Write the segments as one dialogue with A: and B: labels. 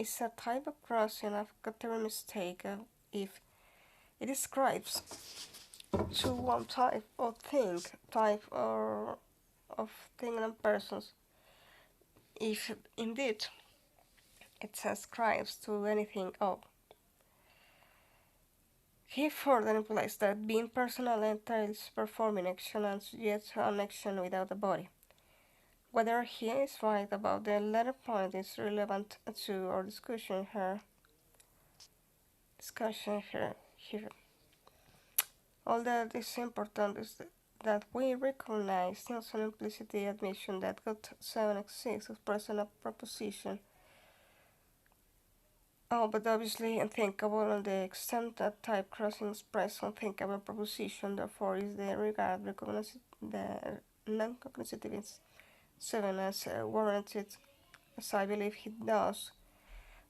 A: is a type of crossing of category mistake if it describes to one type of thing, type or of thing and persons. If indeed it ascribes to anything of. He further implies that being personal entails performing action and yet an action without a body. Whether he is right about the latter point is relevant to our discussion here. All that is important is that we recognize Nilsson implicit admission that God 7 exists as present a proposition. Oh, but obviously unthinkable on the extent that type crossing express unthinkable proposition, therefore is the regard the non-cognitive 7 as warranted, as I believe he does,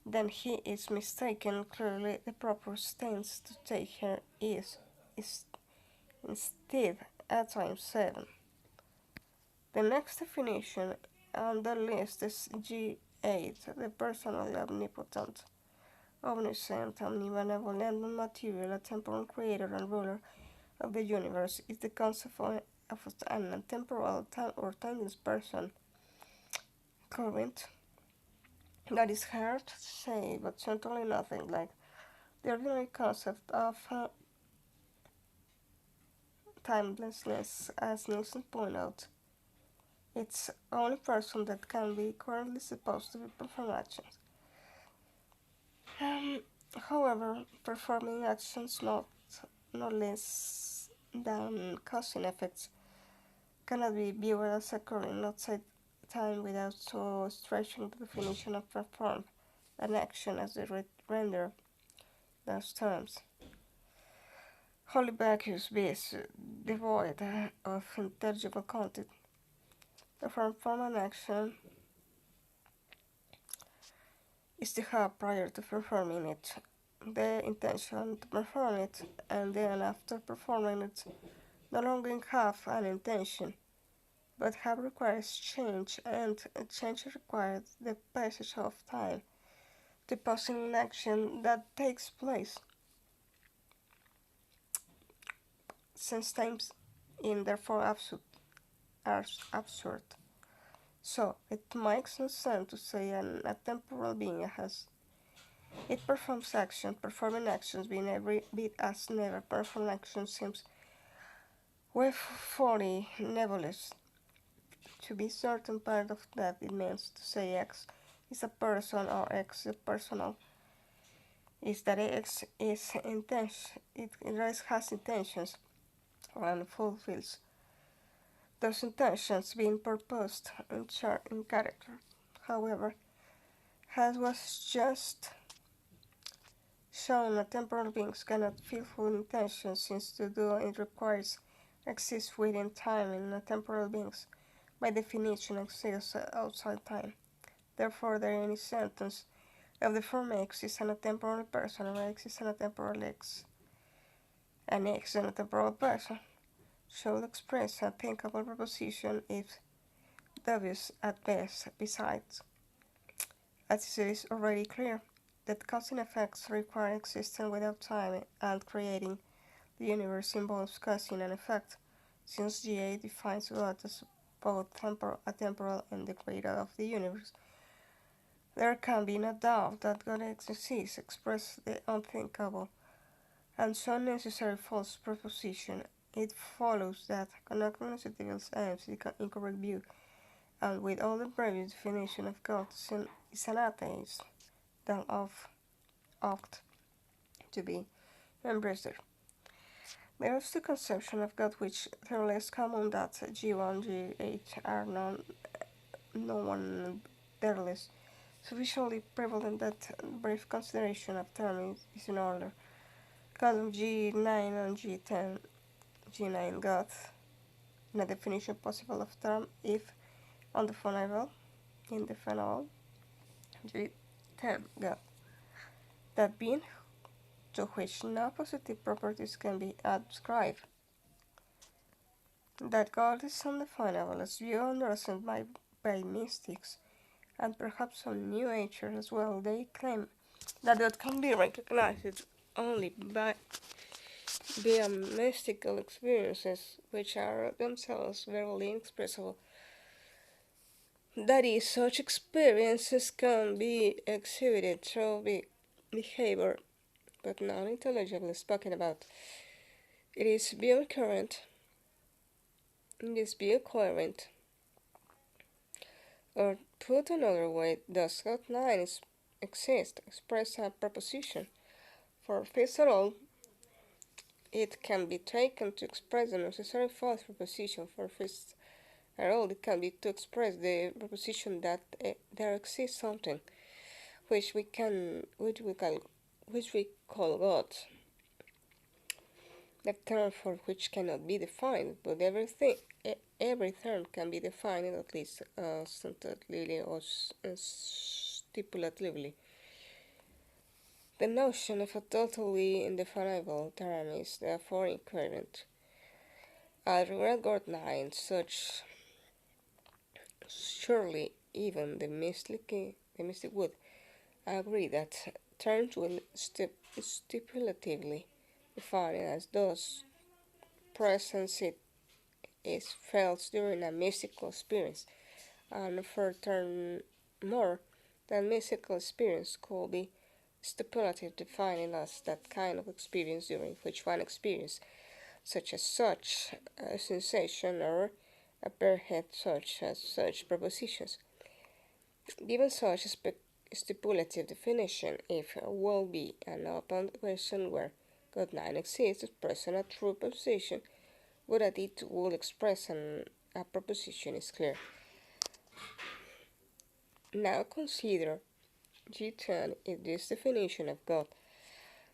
A: then he is mistaken. Clearly, the proper stance to take here is instead at time 7. The next definition on the list is G8, the personally omnipotent, omniscient, omnibenevolent, non-material, temporal creator and ruler of the universe is the concept of an temporal or timeless person. Current. That is hard to say, but certainly nothing like the ordinary concept of timelessness, as Nielsen pointed out. It's the only person that can be currently supposed to be performing actions. However, performing actions no less than causing effects cannot be viewed as occurring outside time without so stretching the definition of perform an action as they render those terms. Wholly vacuous beings, devoid of intelligible content. To perform an action is to have prior to performing it the intention to perform it, and then after performing it no longer have an intention, but have requires change, and change requires the passage of time to passing an action that takes place since times in therefore are absurd. So it makes no sense to say a temporal being has it performs action, performing actions being every bit as never performed action seems with folly nebulous. To be certain part of that it means to say X is a person or X is personal is that X is intention it has intentions and fulfills those intentions being purposed in character. However, as was just shown, temporal beings cannot fulfill intentions since to do it requires exist within time and temporal beings by definition exist outside time. Therefore, there any sentence of the form X is a temporal person or X is a temporal X, and X is a temporal person should express a thinkable proposition if dubious at best. Besides, as it is already clear, that causing effects require existence without time, and creating the universe involves causing an effect, since GA defines God as both a temporal and the creator of the universe. There can be no doubt that God exists, express the unthinkable, and so necessary false proposition. It follows that cognitive aims the incorrect view, and with all the previous definition of God is an atheist, then ought to be embraced. There is the conception of God which is less common that G1, G8 are no one less sufficiently prevalent that brief consideration of term is in order. Column G9 and G10, G9 God, in a definition possible of term if undefinable, indefinable, G10 God, that being to which no positive properties can be ascribed. That God is undefinable as viewed and understood by mystics, and perhaps some New Agers as well. They claim that God can be recognized only by via mystical experiences, which are themselves verily inexpressible. That is, such experiences can be exhibited through behavior, but not intelligibly spoken about. It is beyond current, it is beyond coherent. Or put another way, does God 9 exist, express a proposition? For first of all, it can be taken to express the necessary false proposition. For first of all, it can be to express the proposition that there exists something which we call God, the term for which cannot be defined, but every term can be defined at least tentatively or stipulatively. The notion of a totally indefinable term is therefore incoherent. At regard 9, such surely even the mystic would agree that terms will stipulatively define as those presence it is felt during a mystical experience, and furthermore, that mystical experience could be stipulative, defining as that kind of experience during which one experience, such a sensation or a perhaps such propositions. Given such a stipulative definition, if will be an open question where God 9 exists, expressing a true proposition, but that it will express a proposition is clear. Now consider G10 is this definition of God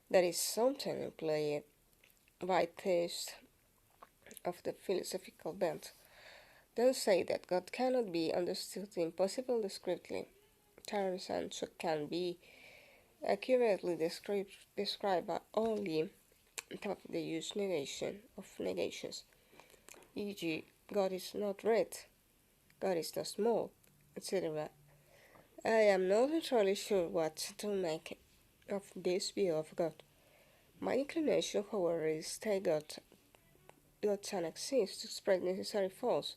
A: that is sometimes employed by theists of the philosophical bent. They say that God cannot be understood impossible descriptively. Terms and so can be accurately described by only the use negation of negations, e.g., God is not red, God is not small, etc. I am not entirely sure what to make of this view of God. My inclination, however, is to take God can exist to express necessary false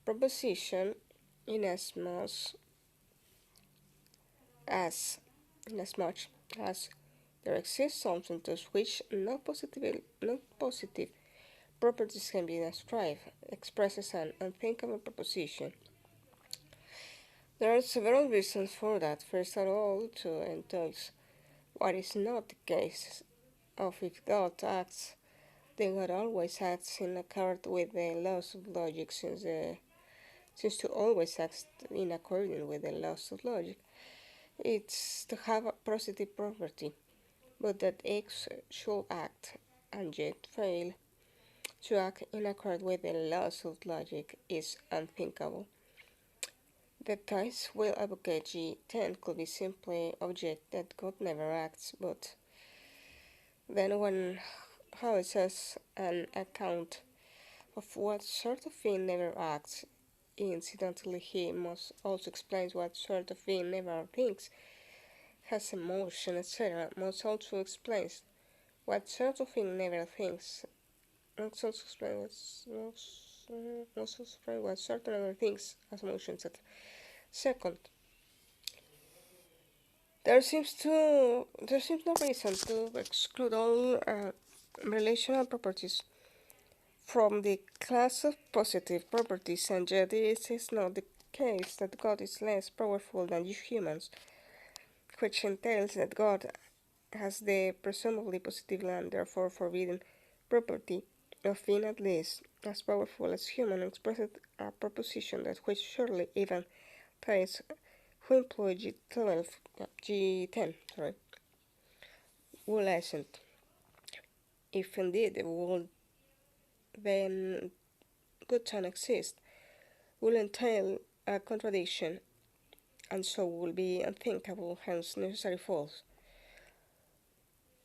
A: proposition as inasmuch as there exists something to which not positive properties can be ascribed, expresses an unthinkable proposition. There are several reasons for that. First of all, to entails what is not the case of if God acts, then God always acts in accord with the laws of logic, since to always act in accordance with the laws of logic, it's to have a positive property, but that X should act and yet fail to act in accord with the laws of logic is unthinkable. The Thais will advocate G10 could be simply object that God never acts, but then when House has an account of what sort of thing never acts, incidentally he must also explain what sort of thing never thinks, has emotion, etc., must also explain what sort of thing never thinks, must also explain what certain other things as emotions, etc. Second, there seems no reason to exclude all relational properties from the class of positive properties, and yet this is not the case that God is less powerful than you humans, which entails that God has the presumably positive and therefore forbidden property of being at least as powerful as human, expressed a proposition that which surely even those who employ G10 will assent. If indeed the world then good time exists, will entail a contradiction, and so will be unthinkable, hence necessary false.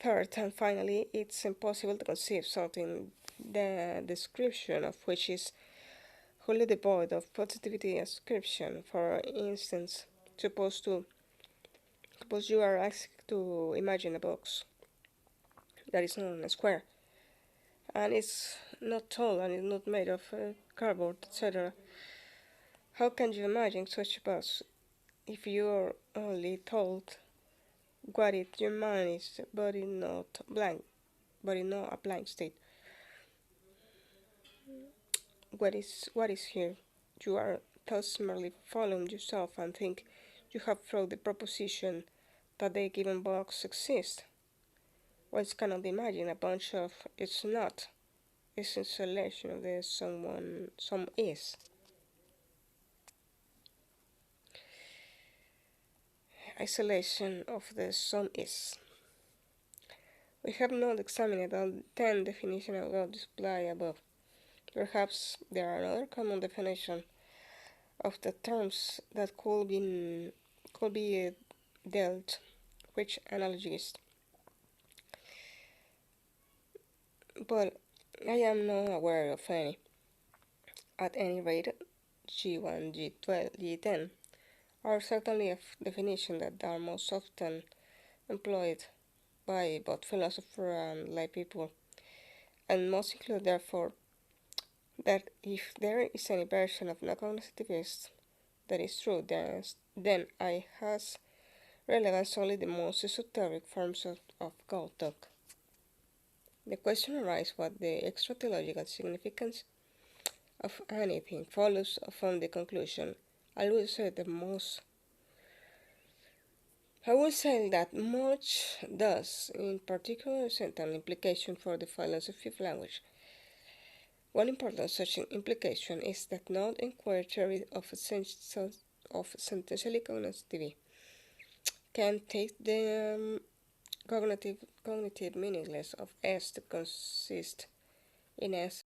A: Third and finally, it's impossible to conceive something the description of which is wholly devoid of positivity ascription. For instance, Suppose to suppose you are asked to imagine a box that is not a square, and it's not tall and it's not made of cardboard, etc. How can you imagine such a box if you're only told what it your mind is, but in not a blank state? What is here? You are thus merely following yourself and think you have proved the proposition that the given box exists. One cannot imagine a bunch of it's not. It's installation of the some is. Isolation of the some is. We have not examined all 10 definitions of God displayed above. Perhaps there are other common definitions of the terms that could be dealt with analogies, but I am not aware of any. At any rate, G1, G12, G10 are certainly a definition that are most often employed by both philosophers and lay people, and must include therefore that if there is any version of non-cognitivists that is true, then I has relevance only the most esoteric forms of God talk. The question arises what the extra-theological significance of anything follows from the conclusion. I would say that much does, in particular, send an implication for the philosophy of language. One important such implication is that no inquiry theory of sententially cognitivity can take the cognitive meaningless of S to consist in S